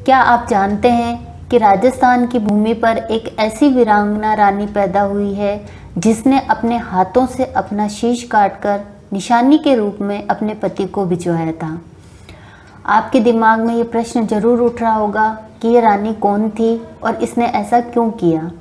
क्या आप जानते हैं कि राजस्थान की भूमि पर एक ऐसी वीरांगना रानी पैदा हुई है जिसने अपने हाथों से अपना शीश काटकर निशानी के रूप में अपने पति को भिजवाया था। आपके दिमाग में ये प्रश्न जरूर उठ रहा होगा कि ये रानी कौन थी और इसने ऐसा क्यों किया।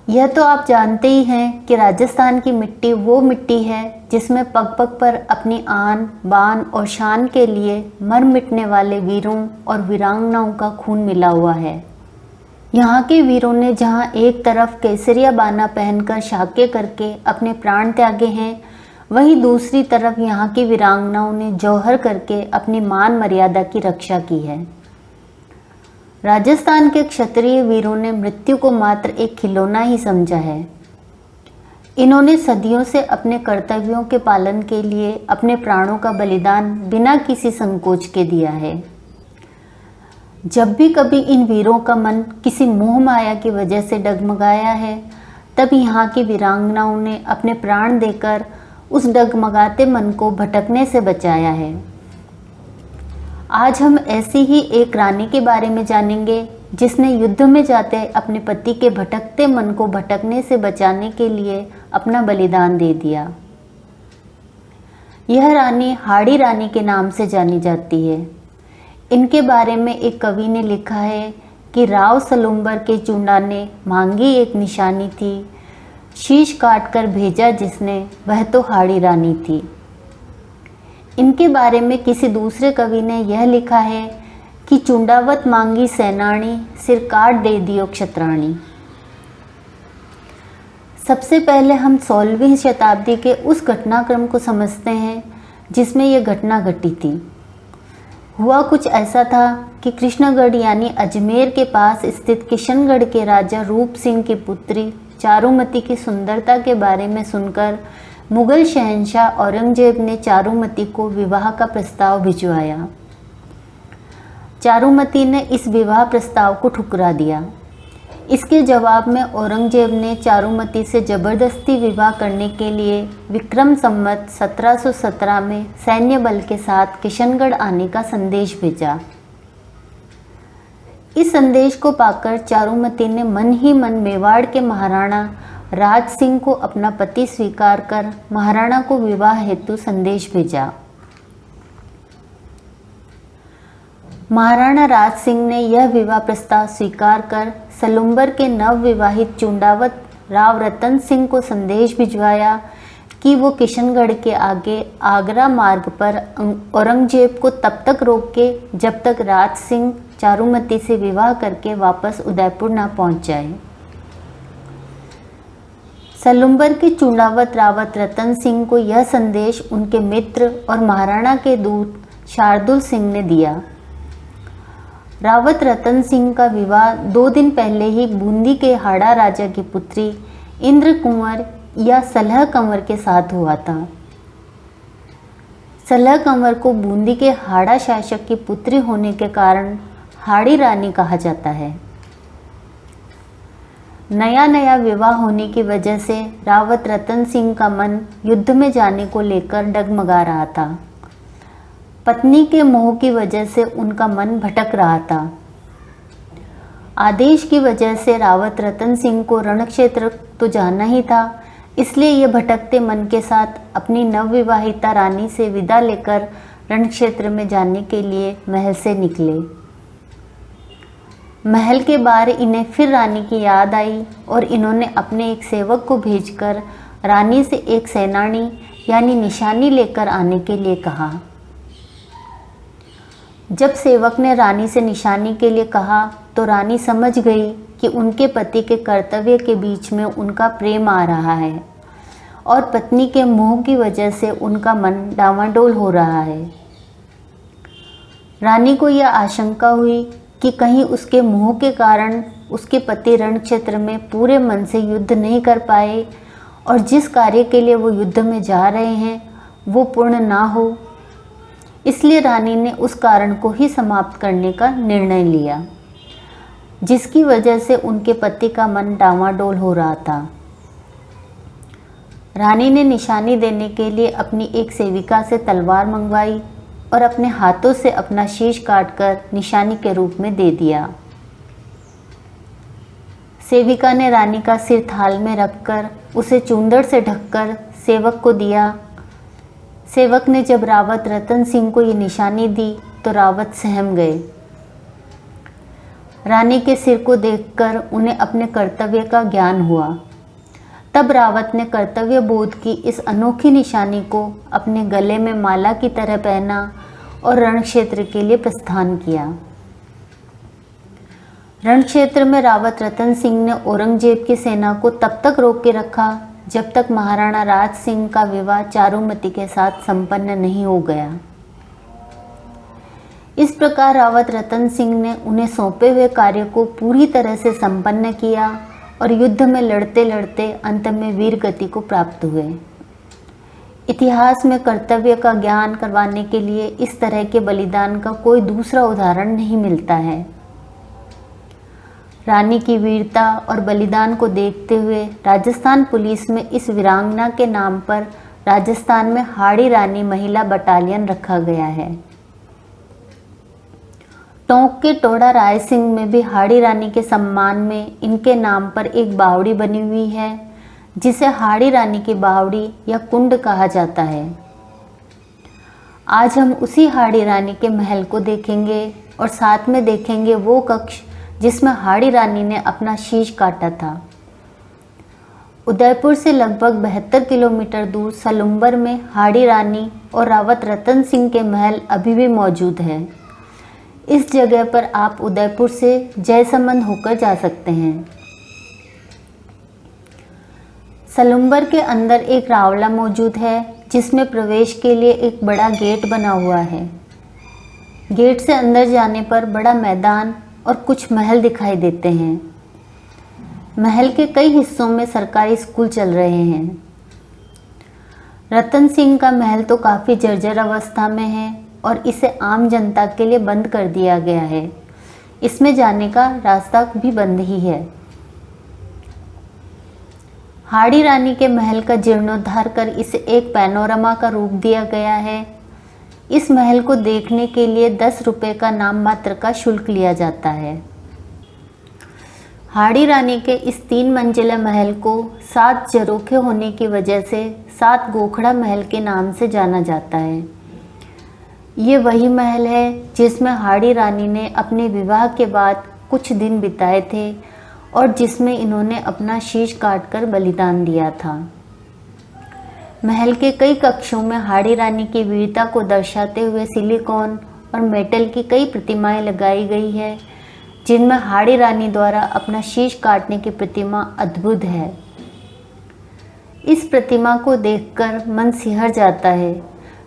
यह तो आप जानते ही हैं कि राजस्थान की मिट्टी वो मिट्टी है जिसमें पग पग पर अपनी आन बान और शान के लिए मर मिटने वाले वीरों और वीरांगनाओं का खून मिला हुआ है। यहाँ के वीरों ने जहाँ एक तरफ केसरिया बाना पहनकर शाक्य करके अपने प्राण त्यागे हैं, वहीं दूसरी तरफ यहाँ की वीरांगनाओं ने जौहर करके अपनी मान मर्यादा की रक्षा की है। राजस्थान के क्षत्रिय वीरों ने मृत्यु को मात्र एक खिलौना ही समझा है। इन्होंने सदियों से अपने कर्तव्यों के पालन के लिए अपने प्राणों का बलिदान बिना किसी संकोच के दिया है। जब भी कभी इन वीरों का मन किसी मोह माया की वजह से डगमगाया है, तब यहाँ की वीरांगनाओं ने अपने प्राण देकर उस डगमगाते मन को भटकने से बचाया है। आज हम ऐसी ही एक रानी के बारे में जानेंगे जिसने युद्ध में जाते अपने पति के भटकते मन को भटकने से बचाने के लिए अपना बलिदान दे दिया। यह रानी हाड़ी रानी के नाम से जानी जाती है। इनके बारे में एक कवि ने लिखा है कि राव सलुम्बर के चुंडा ने मांगी एक निशानी थी, शीश काट कर भेजा जिसने वह तो हाड़ी रानी थी। इनके बारे में किसी दूसरे कवि ने यह लिखा है कि चुंडावत मांगी सैनानी, सिर काट दे दियो क्षत्राणी। सबसे पहले हम 16वीं शताब्दी के उस घटनाक्रम को समझते हैं जिसमें यह घटना घटी थी। हुआ कुछ ऐसा था कि कृष्णगढ़ यानी अजमेर के पास स्थित किशनगढ़ के राजा रूप सिंह की पुत्री चारुमती की सुंदरता के बारे में सुनकर मुगल शहंशाह औरंगजेब ने चारुमती को विवाह का प्रस्ताव भिजवाया। चारुमती ने इस विवाह प्रस्ताव को ठुकरा दिया। इसके जवाब में औरंगजेब ने चारुमती से जबरदस्ती विवाह करने के लिए विक्रम संवत 1717 में सैन्य बल के साथ किशनगढ़ आने का संदेश भेजा। इस संदेश को पाकर चारुमती ने मन ही मन मेवाड़ के महाराणा राज सिंह को अपना पति स्वीकार कर महाराणा को विवाह हेतु संदेश भेजा। महाराणा राज सिंह ने यह विवाह प्रस्ताव स्वीकार कर सलुम्बर के नवविवाहित चुंडावत राव रतन सिंह को संदेश भिजवाया कि वो किशनगढ़ के आगे आगरा मार्ग पर औरंगजेब को तब तक रोके जब तक राज सिंह चारुमती से विवाह करके वापस उदयपुर न पहुंच जाए। सलुम्बर के चुंडावत रावत रतन सिंह को यह संदेश उनके मित्र और महाराणा के दूत शार्दुल सिंह ने दिया। रावत रतन सिंह का विवाह 2 दिन पहले ही बूंदी के हाड़ा राजा की पुत्री इंद्र कुंवर या सलह कंवर के साथ हुआ था। सलह कंवर को बूंदी के हाड़ा शासक की पुत्री होने के कारण हाड़ी रानी कहा जाता है। नया नया विवाह होने की वजह से रावत रतन सिंह का मन युद्ध में जाने को लेकर डगमगा रहा था। पत्नी के मोह की वजह से उनका मन भटक रहा था। आदेश की वजह से रावत रतन सिंह को रणक्षेत्र तो जाना ही था, इसलिए ये भटकते मन के साथ अपनी नवविवाहिता रानी से विदा लेकर रणक्षेत्र में जाने के लिए महल से निकले। महल के बाहर इन्हें फिर रानी की याद आई और इन्होंने अपने एक सेवक को भेजकर रानी से एक सैनानी यानी निशानी लेकर आने के लिए कहा। जब सेवक ने रानी से निशानी के लिए कहा तो रानी समझ गई कि उनके पति के कर्तव्य के बीच में उनका प्रेम आ रहा है और पत्नी के मोह की वजह से उनका मन डावाडोल हो रहा है। रानी को यह आशंका हुई कि कहीं उसके मोह के कारण उसके पति रणक्षेत्र में पूरे मन से युद्ध नहीं कर पाए और जिस कार्य के लिए वो युद्ध में जा रहे हैं वो पूर्ण ना हो। इसलिए रानी ने उस कारण को ही समाप्त करने का निर्णय लिया, जिसकी वजह से उनके पति का मन डावाडोल हो रहा था। रानी ने निशानी देने के लिए अपनी एक सेविका से तलवार मंगवाई और अपने हाथों से अपना शीश काटकर निशानी के रूप में दे दिया। सेविका ने रानी का सिर थाल में रखकर उसे चूंदड़ से ढककर सेवक को दिया। सेवक ने जब रावत रतन सिंह को ये निशानी दी तो रावत सहम गए। रानी के सिर को देखकर उन्हें अपने कर्तव्य का ज्ञान हुआ। तब रावत ने कर्तव्य बोध की इस अनोखी निशानी को अपने गले में माला की तरह पहना और रण क्षेत्र के लिए प्रस्थान किया। रण क्षेत्र में रावत रतन सिंह ने औरंगजेब की सेना को तब तक रोक के रखा जब तक महाराणा राज सिंह का विवाह चारुमती के साथ संपन्न नहीं हो गया। इस प्रकार रावत रतन सिंह ने उन्हें सौंपे हुए कार्य को पूरी तरह से संपन्न किया और युद्ध में लड़ते लड़ते अंत में वीर गति को प्राप्त हुए। इतिहास में कर्तव्य का ज्ञान करवाने के लिए इस तरह के बलिदान का कोई दूसरा उदाहरण नहीं मिलता है। रानी की वीरता और बलिदान को देखते हुए राजस्थान पुलिस में इस वीरांगना के नाम पर राजस्थान में हाड़ी रानी महिला बटालियन रखा गया है। टोंक के टोड़ा राय सिंह में भी हाड़ी रानी के सम्मान में इनके नाम पर एक बावड़ी बनी हुई है, जिसे हाड़ी रानी की बावड़ी या कुंड कहा जाता है। आज हम उसी हाड़ी रानी के महल को देखेंगे और साथ में देखेंगे वो कक्ष जिसमें हाड़ी रानी ने अपना शीश काटा था। उदयपुर से लगभग 72 किलोमीटर दूर सलुम्बर में हाड़ी रानी और रावत रतन सिंह के महल अभी भी मौजूद है। इस जगह पर आप उदयपुर से जयसमंद होकर जा सकते हैं। सलुम्बर के अंदर एक रावला मौजूद है जिसमें प्रवेश के लिए एक बड़ा गेट बना हुआ है। गेट से अंदर जाने पर बड़ा मैदान और कुछ महल दिखाई देते हैं। महल के कई हिस्सों में सरकारी स्कूल चल रहे हैं। रतन सिंह का महल तो काफ़ी जर्जर अवस्था में है और इसे आम जनता के लिए बंद कर दिया गया है। इसमें जाने का रास्ता भी बंद ही है। हाड़ी रानी के महल का जीर्णोद्धार कर इसे एक पैनोरमा का रूप दिया गया है। इस महल को देखने के लिए 10 रुपये का नाम मात्र का शुल्क लिया जाता है। हाड़ी रानी के इस 3 मंजिला महल को 7 झरोखे होने की वजह से 7 गोखड़ा महल के नाम से जाना जाता है। ये वही महल है जिसमें हाड़ी रानी ने अपने विवाह के बाद कुछ दिन बिताए थे और जिसमें इन्होंने अपना शीश काटकर बलिदान दिया था। महल के कई कक्षों में हाड़ी रानी की वीरता को दर्शाते हुए सिलिकॉन और मेटल की कई प्रतिमाएं लगाई गई है, जिनमें हाड़ी रानी द्वारा अपना शीश काटने की प्रतिमा अद्भुत है। इस प्रतिमा को देखकर मन सिहर जाता है।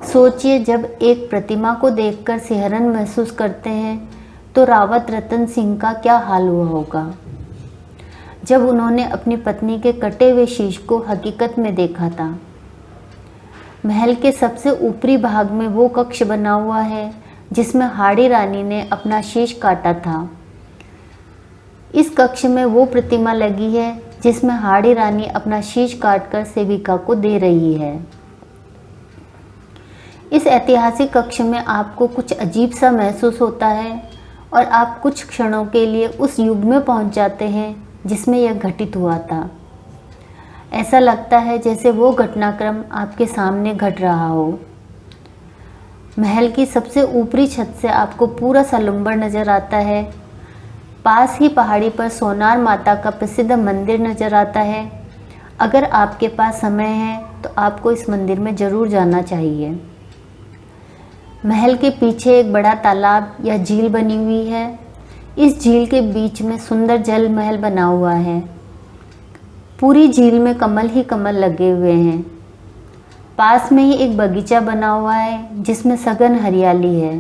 सोचिए, जब एक प्रतिमा को देखकर सिहरन महसूस करते हैं तो रावत रतन सिंह का क्या हाल हुआ होगा जब उन्होंने अपनी पत्नी के कटे हुए शीश को हकीकत में देखा था। महल के सबसे ऊपरी भाग में वो कक्ष बना हुआ है जिसमें हाड़ी रानी ने अपना शीश काटा था। इस कक्ष में वो प्रतिमा लगी है जिसमें हाड़ी रानी अपना शीश काटकर सेविका को दे रही है। इस ऐतिहासिक कक्ष में आपको कुछ अजीब सा महसूस होता है और आप कुछ क्षणों के लिए उस युग में पहुंच जाते हैं जिसमें यह घटित हुआ था। ऐसा लगता है जैसे वो घटनाक्रम आपके सामने घट रहा हो। महल की सबसे ऊपरी छत से आपको पूरा सलुम्बर नज़र आता है। पास ही पहाड़ी पर सोनार माता का प्रसिद्ध मंदिर नज़र आता है। अगर आपके पास समय है तो आपको इस मंदिर में ज़रूर जाना चाहिए। महल के पीछे एक बड़ा तालाब या झील बनी हुई है। इस झील के बीच में सुंदर जल महल बना हुआ है। पूरी झील में कमल ही कमल लगे हुए हैं। पास में ही एक बगीचा बना हुआ है जिसमें सघन हरियाली है।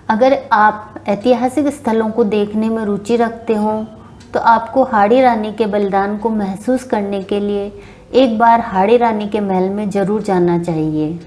अगर आप ऐतिहासिक स्थलों को देखने में रुचि रखते हो तो आपको हाड़ी रानी के बलिदान को महसूस करने के लिए एक बार हाड़ी रानी के महल में ज़रूर जाना चाहिए।